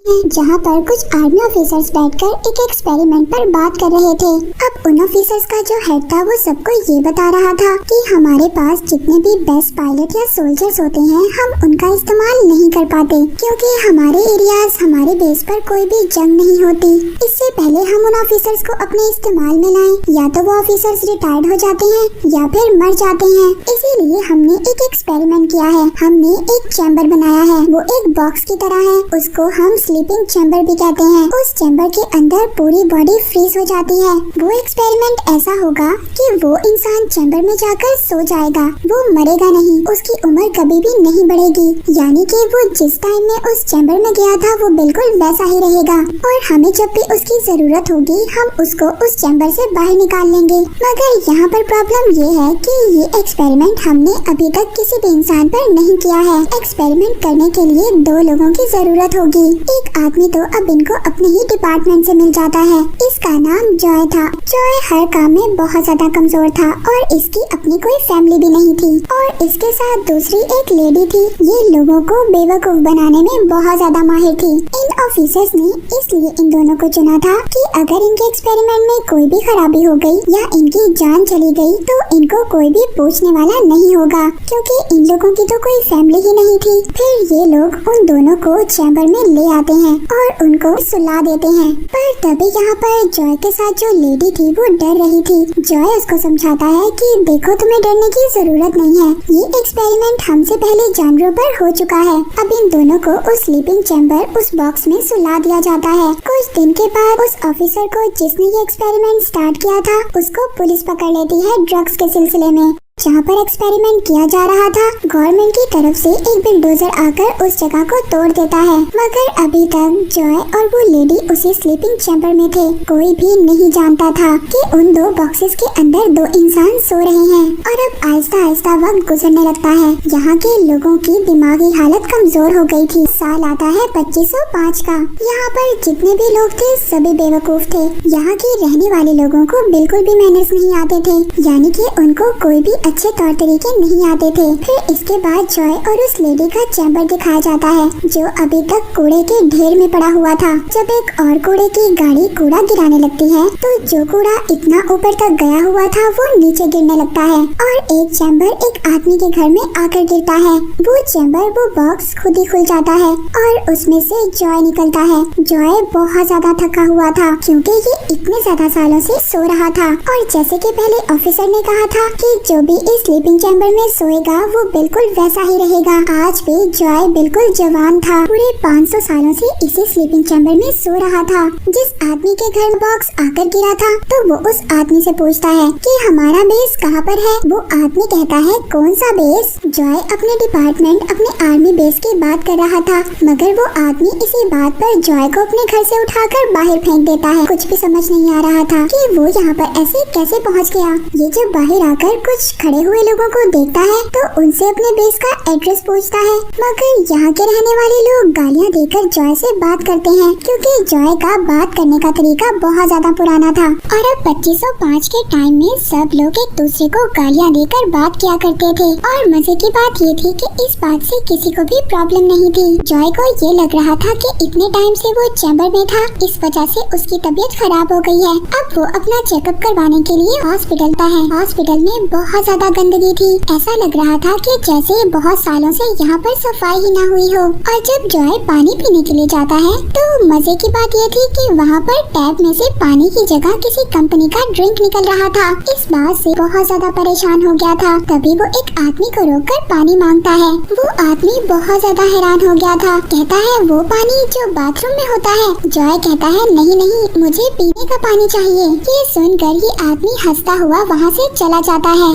जहाँ पर कुछ आर्मी ऑफिसर्स बैठकर एक एक्सपेरिमेंट पर बात कर रहे थे। अब उन ऑफिसर्स का जो हेड था वो सबको ये बता रहा था कि हमारे पास जितने भी बेस्ट पायलट या सोल्जर्स होते हैं हम उनका इस्तेमाल नहीं कर पाते क्योंकि हमारे एरियाज हमारे बेस पर कोई भी जंग नहीं होती। इससे पहले हम उन ऑफिसर्स को अपने इस्तेमाल में लाएं, या तो वो ऑफिसर्स रिटायर्ड हो जाते हैं या फिर मर जाते हैं। इसीलिए हमने एक एक्सपेरिमेंट किया है। हमने एक चैम्बर बनाया है, वो एक बॉक्स की तरह है, उसको हम स्लीपिंग चैम्बर भी कहते हैं। उस चैम्बर के अंदर पूरी बॉडी फ्रीज हो जाती है। वो एक्सपेरिमेंट ऐसा होगा कि वो इंसान चैम्बर में जाकर सो जाएगा, वो मरेगा नहीं, उसकी उम्र कभी भी नहीं बढ़ेगी, यानी कि वो जिस टाइम में उस चैम्बर में गया था वो बिल्कुल वैसा ही रहेगा और हमें जब भी उसकी जरूरत होगी हम उसको उस चैम्बर से बाहर निकाल लेंगे। मगर यहाँ पर प्रॉब्लम ये है कि ये एक्सपेरिमेंट हमने अभी तक किसी भी इंसान पर नहीं किया है। एक्सपेरिमेंट करने के लिए 2 लोगों की जरूरत होगी। एक आदमी तो अब इनको अपने ही डिपार्टमेंट से मिल जाता है। इसका नाम जॉय था। जॉय हर काम में बहुत ज्यादा कमजोर था और इसकी अपनी कोई फैमिली भी नहीं थी और इसके साथ दूसरी एक लेडी थी। ये लोगों को बेवकूफ बनाने में बहुत ज्यादा माहिर थी। इन ऑफिसर्स ने इसलिए इन दोनों को चुना था कि अगर इनके एक्सपेरिमेंट में कोई भी खराबी हो गई या इनकी जान चली गई तो इनको कोई भी पूछने वाला नहीं होगा क्योंकि इन लोगों की तो कोई फैमिली ही नहीं थी। फिर ये लोग उन दोनों को चैम्बर में ले आते हैं और उनको सुला देते हैं। पर तभी यहाँ पर जॉय के साथ जो लेडी थी वो डर रही थी। जॉय उसको समझाता है कि देखो तुम्हें डरने की जरूरत नहीं है, ये एक्सपेरिमेंट हमसे पहले जानवरों पर हो चुका है। अब इन दोनों को उस स्लीपिंग चैम्बर उस बॉक्स में सुला दिया जाता है। कुछ दिन के बाद उस ऑफिसर को जिसने ये एक्सपेरिमेंट स्टार्ट किया था उसको पुलिस पकड़ लेती है ड्रग्स के सिलसिले में। जहाँ पर एक्सपेरिमेंट किया जा रहा था गवर्नमेंट की तरफ से एक बिल्डोजर आकर उस जगह को तोड़ देता है। मगर अभी तक जॉय और वो लेडी उसी स्लीपिंग चैम्बर में थे। कोई भी नहीं जानता था कि उन 2 बॉक्सेस के अंदर 2 इंसान सो रहे हैं। और अब आहिस्ता आहिस्ता वक्त गुजरने लगता है। यहाँ के लोगों की दिमागी हालत कमजोर हो गई थी। साल आता है 2505 का। यहाँ पर जितने भी लोग थे सभी बेवकूफ थे। यहाँ के रहने वाले लोगों को बिल्कुल भी मैनर्स नहीं आते थे, यानी कि उनको कोई भी अच्छे तौर तरीके नहीं आते थे। फिर इसके बाद जॉय और उस लेडी का चैम्बर दिखाया जाता है जो अभी तक कूड़े के ढेर में पड़ा हुआ था। जब एक और कूड़े की गाड़ी कूड़ा गिराने लगती है तो जो कूड़ा इतना ऊपर तक गया हुआ था वो नीचे गिरने लगता है और एक चैम्बर एक आदमी के घर में आकर गिरता है। वो चैम्बर वो बॉक्स खुद ही खुल जाता है और उसमें से जॉय निकलता है। जॉय बहुत ज्यादा थका हुआ था क्योंकि ये इतने ज्यादा सालों से सो रहा था और जैसे कि पहले ऑफिसर ने कहा था कि जो भी इस स्लीपिंग चैम्बर में सोएगा वो बिल्कुल वैसा ही रहेगा। आज भी जॉय बिल्कुल जवान था। पूरे 500 सालों से इसी स्लीपिंग चैम्बर में सो रहा था। जिस आदमी के घर बॉक्स आकर गिरा था तो वो उस आदमी से पूछता है कि हमारा बेस कहाँ पर है। वो आदमी कहता है कौन सा बेस। जॉय अपने डिपार्टमेंट अपने आर्मी बेस की बात कर रहा था मगर वो आदमी इसी बात पर जॉय को अपने घर से उठाकर बाहर फेंक देता है। कुछ भी समझ नहीं आ रहा था कि वो यहाँ पर ऐसे कैसे पहुँच गया। ये जब बाहर आकर कुछ खड़े हुए लोगों को देखता है तो उनसे अपने बेस का एड्रेस पूछता है मगर यहाँ के रहने वाले लोग गालियाँ देकर जॉय से बात करते हैं क्योंकि जॉय का बात करने का तरीका बहुत ज्यादा पुराना था। और अब 2505 के टाइम में सब लोग एक दूसरे को गालियाँ देकर बात किया करते थे और मजे की बात ये थी कि इस बात से किसी को भी प्रॉब्लम नहीं थी। जॉय को ये लग रहा था कि इतने टाइम से वो चैम्बर में था इस वजह से उसकी तबीयत खराब हो गई है। अब वो अपना चेकअप करवाने के लिए हॉस्पिटल था। हॉस्पिटल में बहुत ज्यादा गंदगी थी। ऐसा लग रहा था कि जैसे बहुत सालों से यहाँ पर सफाई ही न हुई हो। और जब जॉय पानी पीने के लिए जाता है तो मजे की बात ये थी कि वहाँ पर टैप में से पानी की जगह किसी कंपनी का ड्रिंक निकल रहा था। इस बात से बहुत ज्यादा परेशान हो गया था। तभी वो एक आदमी को रोककर पानी मांगता है। वो आदमी बहुत ज्यादा हैरान हो गया था। कहता है वो पानी जो बाथरूम में होता है। जॉय कहता है नहीं नहीं मुझे पीने का पानी चाहिए। ये सुनकर ये आदमी हंसता हुआ वहाँ से चला जाता है।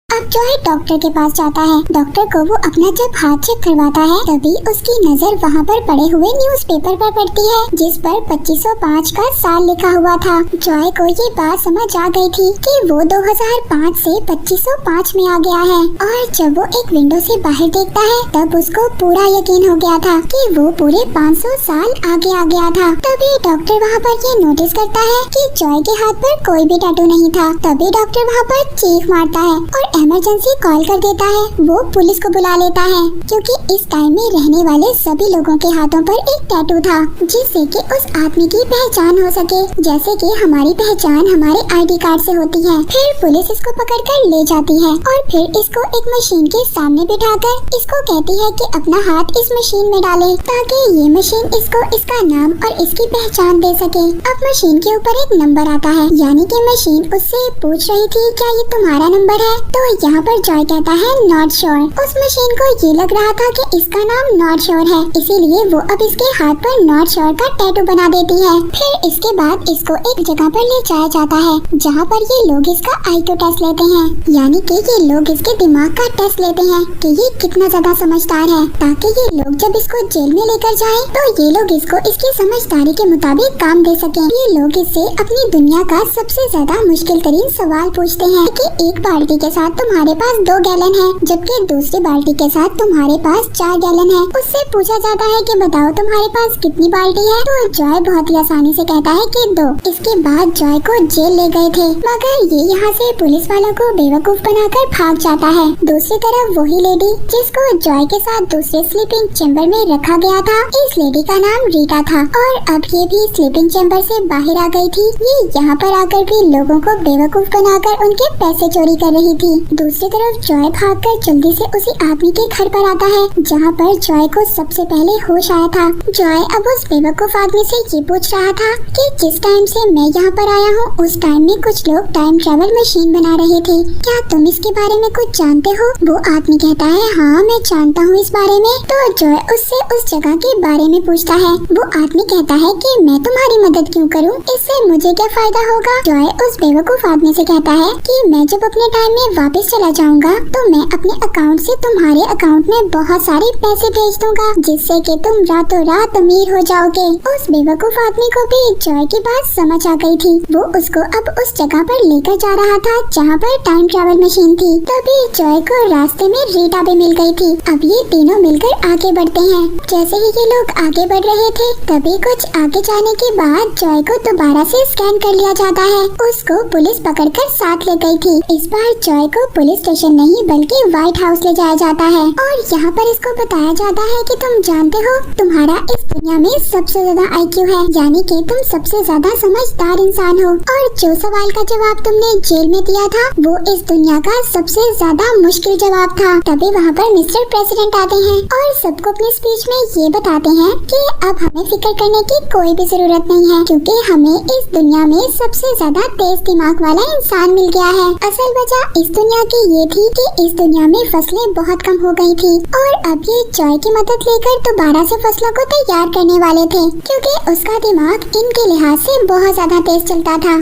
अब जॉय डॉक्टर के पास जाता है। डॉक्टर को वो अपना जब हाथ चेक करवाता है तभी उसकी नजर वहाँ पर पड़े हुए न्यूज़पेपर पर पड़ती है जिस पर 2505 का साल लिखा हुआ था। जॉय को ये बात समझ आ गई थी कि वो 2005 से 2505 में आ गया है। और जब वो एक विंडो से बाहर देखता है तब उसको पूरा यकीन हो गया था कि वो पूरे 500 साल आगे आ गया था। तभी डॉक्टर वहाँ पर ये नोटिस करता है कि जॉय के हाथ पर कोई भी टैटू नहीं था। तभी डॉक्टर वहाँ पर चीख मारता है और इमरजेंसी कॉल कर देता है। वो पुलिस को बुला लेता है क्योंकि इस टाइम में रहने वाले सभी लोगों के हाथों पर एक टैटू था जिससे कि उस आदमी की पहचान हो सके, जैसे कि हमारी पहचान हमारे आईडी कार्ड से होती है। फिर पुलिस इसको पकड़कर ले जाती है और फिर इसको एक मशीन के सामने बिठाकर इसको कहती है कि अपना हाथ इस मशीन में डाले ताकि ये मशीन इसको इसका नाम और इसकी पहचान दे सके। अब मशीन के ऊपर एक नंबर आता है, यानी कि मशीन उससे पूछ रही थी क्या ये तुम्हारा नंबर है, तो यहाँ पर जॉय कहता है नॉट श्योर। उस मशीन को ये लग रहा था कि इसका नाम नॉट श्योर है, इसीलिए वो अब इसके हाथ पर नॉट श्योर का टैटू बना देती है। फिर इसके बाद इसको एक जगह पर ले जाया जाता है जहाँ पर ये लोग इसका IQ टेस्ट लेते हैं, यानी कि ये लोग इसके दिमाग का टेस्ट लेते हैं कि ये कितना ज्यादा समझदार है, ताकि ये लोग जब इसको जेल में लेकर जाएं तो ये लोग इसको इसकी समझदारी के मुताबिक काम दे सकें। ये लोग इससे अपनी दुनिया का सबसे ज्यादा मुश्किल तरीन सवाल पूछते हैं कि एक बाल्टी के साथ तुम्हारे पास 2 गैलन है, जबकि दूसरी बाल्टी के साथ तुम्हारे पास 4 गैलन है। उससे पूछा जाता है कि बताओ तुम्हारे पास कितनी बाल्टी है, तो जॉय बहुत ही आसानी से कहता है कि 2। इसके बाद जॉय को जेल ले गए थे, मगर ये यहाँ से पुलिस वालों को बेवकूफ बनाकर भाग जाता है। दूसरी तरफ वही लेडी जिसको जॉय के साथ दूसरे स्लीपिंग चैम्बर में रखा गया था, इस लेडी का नाम रीटा था और अब ये भी स्लीपिंग चैम्बर से बाहर आ गई थी। ये यहाँ पर आकर भी लोगों को बेवकूफ बनाकर उनके पैसे चोरी कर रही थी। दूसरी तरफ जॉय भागकर जल्दी से उसी आदमी के घर पर आता है जहाँ पर जॉय को सबसे पहले होश आया था। जॉय अब उस बेवकूफ आदमी से ये पूछ रहा था कि जिस टाइम से मैं यहाँ पर आया हूँ उस टाइम में कुछ लोग टाइम ट्रेवल मशीन बना रहे थे, क्या तुम इसके बारे में कुछ जानते हो? वो आदमी कहता है हाँ मैं जानता हूँ इस बारे में। तो जॉय उससे उस जगह के बारे में पूछता है। वो आदमी कहता है कि मैं तुम्हारी मदद क्यों करूँ, इससे मुझे क्या फायदा होगा? जॉय उस बेवकूफ आदमी से कहता है कि मैं जब अपने टाइम में वापस चला जाऊंगा तो मैं अपने अकाउंट से तुम्हारे अकाउंट में बहुत सारे पैसे भेज दूंगा जिससे कि तुम रातों रात अमीर हो जाओगे। उस बेवकूफ आदमी को भी जॉय की बात समझ आ गई थी। वो उसको अब उस जगह पर लेकर जा रहा था जहाँ पर टाइम ट्रेवल मशीन थी। तभी जॉय को रास्ते में रीटा भी मिल गई थी। अब ये तीनों मिलकर आगे बढ़ते हैं। जैसे ही ये लोग आगे बढ़ रहे थे तभी कुछ आगे जाने के बाद जॉय को दोबारा से स्कैन कर लिया जाता है। उसको पुलिस पकड़कर साथ ले गई थी। इस बार जॉय को पुलिस स्टेशन नहीं बल्कि व्हाइट हाउस ले जाया जाता है और यहाँ पर इसको बताया जाता है कि तुम जानते हो तुम्हारा इस दुनिया में सबसे ज्यादा IQ है, यानी कि तुम सबसे ज्यादा समझदार इंसान हो और जो सवाल का जवाब तुमने जेल में दिया था वो इस दुनिया का सबसे ज्यादा मुश्किल जवाब था। तभी वहाँ पर मिस्टर प्रेसिडेंट आते हैं और सबको अपनी स्पीच में ये बताते हैं कि अब हमें फिक्र करने की कोई भी जरूरत नहीं है क्योंकि हमें इस दुनिया में सबसे ज्यादा तेज दिमाग वाला इंसान मिल गया है। असल वजह इस दुनिया की ये थी कि इस दुनिया में फसलें बहुत कम हो गई थी और अब ये जॉय की मदद लेकर दोबारा से फसलों को तैयार करने वाले थे क्योंकि उसका दिमाग इनके लिहाज से बहुत ज्यादा तेज चलता था।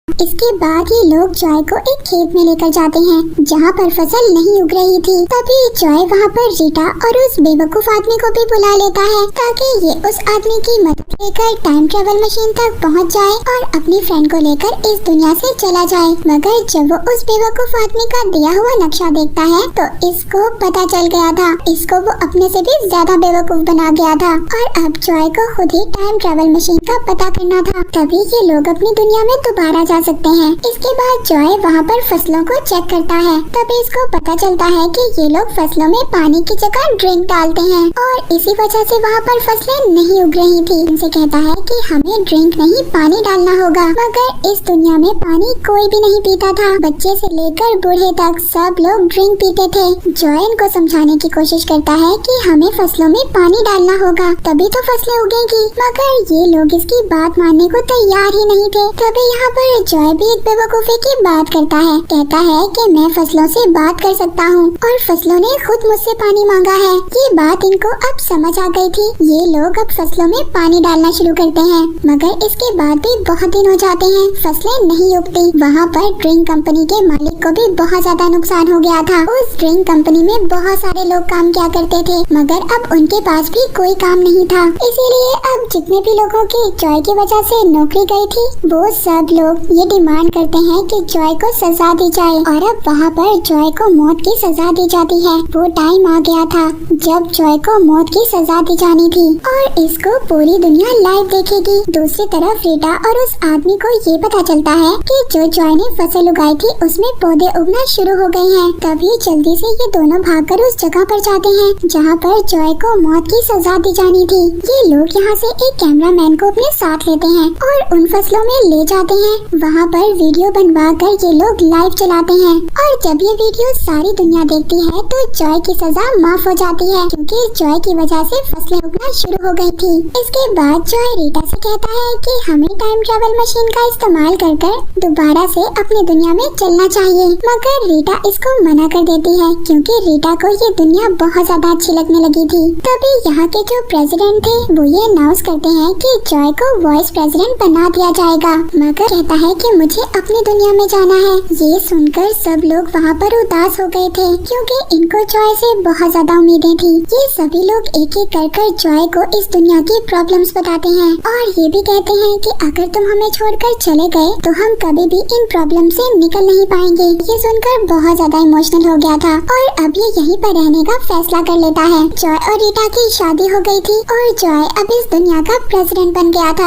इसके बाद ये लोग जॉय को एक खेत में लेकर जाते हैं जहाँ पर फसल नहीं उग रही थी। तभी जॉय वहाँ पर रीटा और उस बेवकूफ आदमी को भी बुला लेता है ताकि ये उस आदमी की मदद लेकर टाइम ट्रेवल मशीन तक पहुँच जाए और अपनी फ्रेंड को लेकर इस दुनिया से चला जाए। मगर जब वो उस बेवकूफ आदमी का दिया हुआ नक्शा देखता है तो इसको पता चल गया था, इसको वो अपने से भी ज्यादा बेवकूफ बना गया था और अब जॉय को खुद ही टाइम ट्रेवल मशीन का पता करना था। तभी ये लोग अपनी दुनिया में दोबारा जा सकते हैं। इसके बाद जॉय वहाँ पर फसलों को चेक करता है। तभी इसको पता चलता है कि ये लोग फसलों में पानी की जगह ड्रिंक डालते हैं और इसी वजह से वहाँ पर फसलें नहीं उग रही थी। इनसे कहता है कि हमें ड्रिंक नहीं पानी डालना होगा, मगर इस दुनिया में पानी कोई भी नहीं पीता था। बच्चे से लेकर बूढ़े तक सब लोग ड्रिंक पीते थे। जॉय इनको समझाने की कोशिश करता है कि हमें फसलों में पानी डालना होगा तभी तो फसलें उगेंगी, मगर ये लोग इसकी बात मानने को तैयार ही नहीं थे। तभी यहाँ पर जॉय भी एक बेवकूफी की बात करता है, कहता है कि मैं फसलों से बात कर सकता हूँ और फसलों ने खुद मुझसे पानी मांगा है। ये बात इनको अब समझ आ गई थी। ये लोग अब फसलों में पानी डालना शुरू करते हैं, मगर इसके बाद भी बहुत दिन हो जाते हैं, फसलें नहीं उगती। वहाँ पर ड्रिंक कंपनी के मालिक को भी बहुत ज्यादा नुकसान हो गया था। उस ड्रिंक कंपनी में बहुत सारे लोग काम किया करते थे, मगर अब उनके पास भी कोई काम नहीं था। इसीलिए अब जितने भी लोगों की जॉय की वजह से नौकरी गई थी वो सब लोग ये डिमांड करते हैं कि जॉय को सजा दी जाए और अब वहाँ पर जॉय को मौत की सजा दी जाती है। वो टाइम आ गया था जब जॉय को मौत की सजा दी जानी थी और इसको पूरी दुनिया लाइव देखेगी। दूसरी तरफ रीटा और उस आदमी को ये पता चलता है कि जो जॉय ने फसल उगाई थी उसमें पौधे उगना शुरू हो गए हैं। तभी जल्दी से ये दोनों भागकर उस जगह पर जाते हैं जहाँ पर जॉय को मौत की सजा दी जानी थी। ये लोग यहाँ से एक कैमरामैन को अपने साथ लेते हैं और उन फसलों में ले जाते हैं। वहाँ पर वीडियो बनवा कर ये लोग लाइव चलाते हैं और जब ये वीडियो सारी दुनिया देखती है तो जॉय की सजा माफ हो जाती है क्योंकि जॉय की वजह से फसलें उगना शुरू हो गई थी। इसके बाद जॉय रीटा से कहता है कि हमें टाइम ट्रैवल मशीन का इस्तेमाल कर दोबारा से अपनी दुनिया में चलना चाहिए, मगर रीटा इसको मना कर देती है क्योंकि रीटा को ये दुनिया बहुत ज्यादा अच्छी लगने लगी थी। तभी यहाँ के जो प्रेसिडेंट थे वो ये अनाउंस करते हैं कि जॉय को वाइस प्रेसिडेंट बना दिया जाएगा, मगर कहता है कि मुझे अपनी दुनिया में जाना है। ये सुनकर सब लोग वहाँ पर उदास हो गए थे क्योंकि इनको जॉय से बहुत ज्यादा उम्मीदें थी। ये सभी लोग एक एक कर जॉय को इस दुनिया की प्रॉब्लम्स बताते हैं और ये भी कहते हैं कि अगर तुम हमें छोड़कर चले गए तो हम कभी भी इन प्रॉब्लम से निकल नहीं पाएंगे। ये सुनकर बहुत ज्यादा इमोशनल हो गया था और अब ये यहीं पर रहने का फैसला कर लेता है। जॉय और रीटा की शादी हो गई थी और जॉय अब इस दुनिया का प्रेसिडेंट बन गया था।